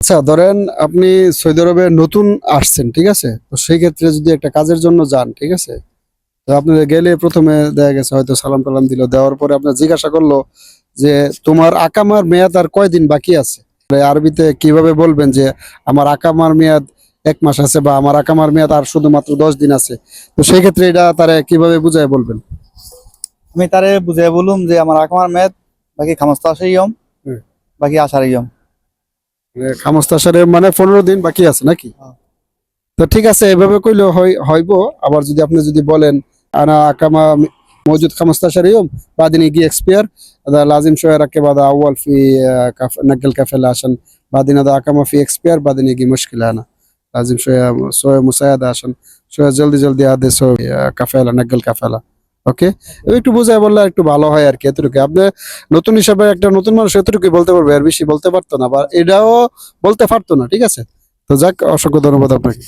আচ্ছা ধরেন আপনি সৌদি আরবে নতুন আসছেন, ঠিক আছে? তো সেই ক্ষেত্রে যদি একটা কাজের জন্য যান, ঠিক আছে? তো আপনি গেলে প্রথমে দেখা গেছে হয়তো সালাম টালাম দিল, দেওয়ার পরে আপনার জিজ্ঞাসা করলো যে তোমার আকামার মেয়াদ আর কয়দিন বাকি আছে। আরবিতে কিভাবে বলবেন যে আমার আকামার মেয়াদ 1 মাস আছে বা আমার আকামার মেয়াদ আর শুধুমাত্র 10 দিন আছে? তো সেই ক্ষেত্রে এটা তারা কিভাবে বুঝায় বলবেন? আমি তারে বুঝাই বলুম যে আমার আকামার মেয়াদ বাকি 15 ইয়ম, হুম। বাকি 10 ইয়ম। খামস্তাসারে মানে 15 দিন বাকি আছে নাকি? হ্যাঁ। তো ঠিক আছে, এভাবে কইলেও হইব। আবার যদি আপনি যদি বলেন আনা আকামা موجود 15 يوم بعدين يجي اكسبير، هذا لازم شويه ركب هذا اول في نقل كفله عشان بعدين هذا اقامه في اكسبير بعدين يجي مشكله هنا، لازم شويه مساعده عشان شويه جلدي جلدي هذا يسوي كفاله نقل كفاله। ওকে, একটু বুঝায় বললে একটু ভালো হয় আর কি। এতটুকু আপনি নতুন হিসাবে একটা নতুন মানুষ এতটুকুই বলতে পারবে, আর বেশি বলতে পারতো না বা এটাও বলতে পারতো না, ঠিক আছে? তো যাক, অসংখ্য ধন্যবাদ আপনাকে।